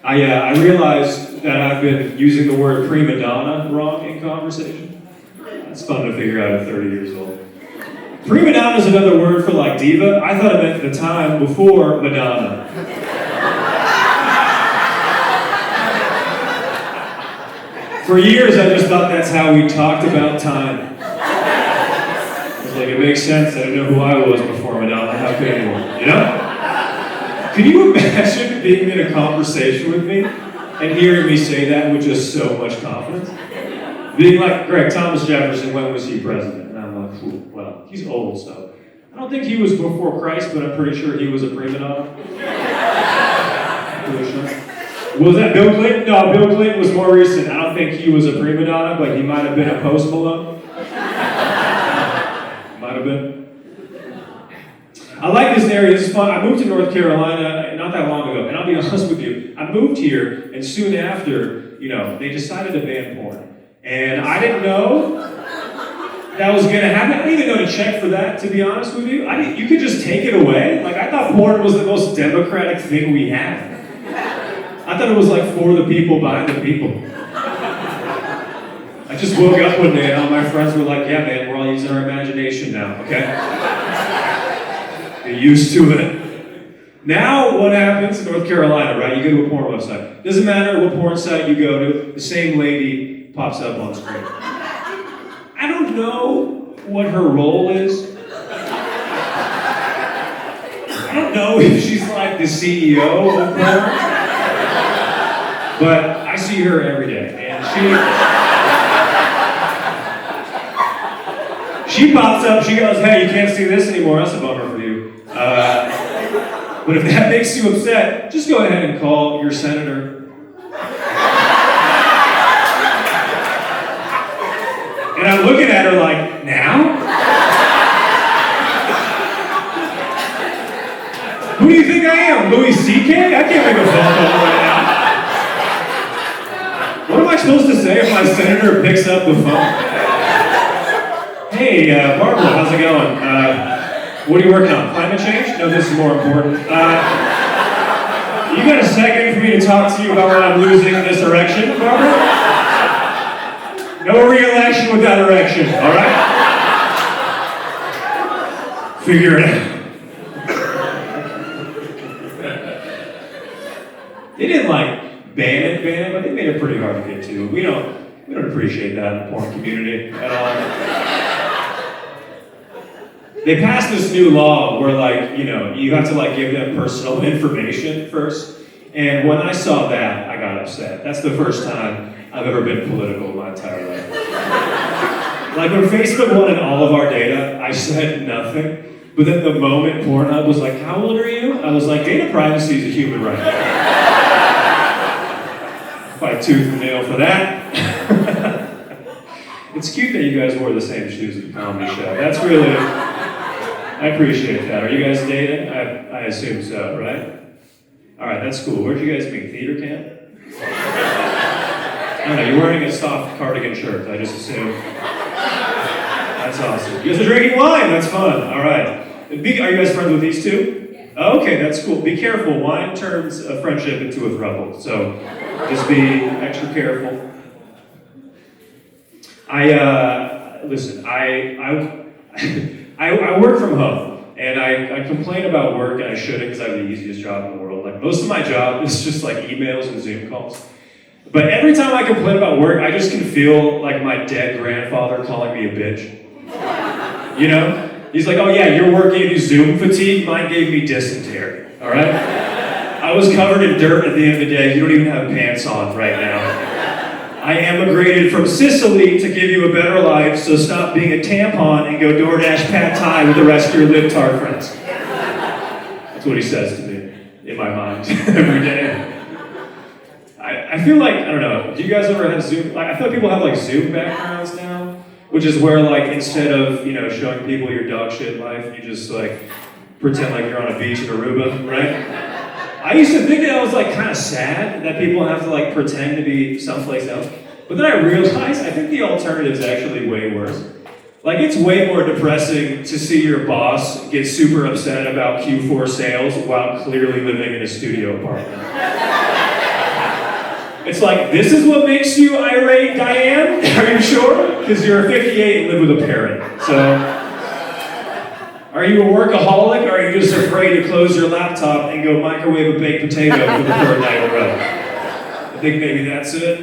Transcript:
I realized that I've been using the word prima donna wrong in conversation. It's fun to figure out at 30 years old. Prima donna is another word for like diva. I thought it meant the time before Madonna. For years, I just thought that's how we talked about time. It's like, it makes sense. I didn't know who I was before Madonna. How could anyone? You know? Can you imagine being in a conversation with me and hearing me say that with just so much confidence? Being like, Greg, Thomas Jefferson, when was he president? And I'm like, well, he's old, so. I don't think he was before Christ, but I'm pretty sure he was a prima donna. Pretty sure. Was that Bill Clinton? No, Bill Clinton was more recent. I don't think he was a prima donna, but he might have been a Post Malone. Might have been. I like this area, this is fun. I moved to North Carolina not that long ago, and I'll be honest with you, I moved here, and soon after, they decided to ban porn. And I didn't know that was gonna happen. I didn't even know to check for that, to be honest with you. You could just take it away. Like, I thought porn was the most democratic thing we had. I thought it was like for the people, by the people. I just woke up one day and all my friends were like, yeah man, we're all using our imagination now, okay? Get used to it. Now, what happens in North Carolina, right? You go to a porn website. Doesn't matter what porn site you go to, the same lady pops up on screen. I don't know what her role is. I don't know if she's like the CEO of porn, but I see her every day, and she pops up, she goes, hey, you can't see this anymore, that's a bummer for you. But if that makes you upset, just go ahead and call your senator. And I'm looking at her like, now? Who do you think I am, Louis C.K.? I can't make a phone call right now. What am I supposed to say if my senator picks up the phone? Hey, Barbara, how's it going? What are you working on? Climate change? No, this is more important. You got a second for me to talk to you about when I'm losing this erection, Barbara? No re-election without erection, all right? Figure it out. They didn't ban it, but they made it pretty hard to get to. We don't appreciate that in the porn community at all. They passed this new law where you have to give them personal information first. And when I saw that, I got upset. That's the first time I've ever been political in my entire life. When Facebook wanted all of our data, I said nothing. But then the moment Pornhub was like, how old are you? I was like, data privacy is a human right. Fight tooth and nail for that. It's cute that you guys wore the same shoes at the comedy show. That's really, I appreciate that. Are you guys dating? I assume so, right? All right, that's cool. Where'd you guys meet? Theater camp? I don't know, you're wearing a soft cardigan shirt, I just assume. That's awesome. You guys are drinking wine, that's fun. All right. Are you guys friends with these two? Yeah. Oh, okay, that's cool. Be careful, wine turns a friendship into a throuple, so just be extra careful. Listen, I work from home, and I complain about work, and I shouldn't because I have the easiest job in the world. Most of my job is just emails and Zoom calls. But every time I complain about work, I just can feel like my dead grandfather calling me a bitch. You know? He's like, oh yeah, your work gave you Zoom fatigue, mine gave me dysentery, all right? I was covered in dirt at the end of the day, you don't even have pants on right now. I emigrated from Sicily to give you a better life, so stop being a tampon and go DoorDash pad thai with the rest of your libtard friends. That's what he says to me, in my mind, every day. I feel I don't know, do you guys ever have Zoom? I feel like people have Zoom backgrounds now, which is where instead of, showing people your dog shit life, you just pretend like you're on a beach in Aruba, right? I used to think that I was kind of sad that people have to pretend to be someplace else. But then I realized I think the alternative is actually way worse. It's way more depressing to see your boss get super upset about Q4 sales while clearly living in a studio apartment. It's like, this is what makes you irate, Diane? Are you sure? Because you're 58 and live with a parrot. So, are you a workaholic, or are you just afraid to close your laptop and go microwave a baked potato for the third night in a row? I think maybe that's it.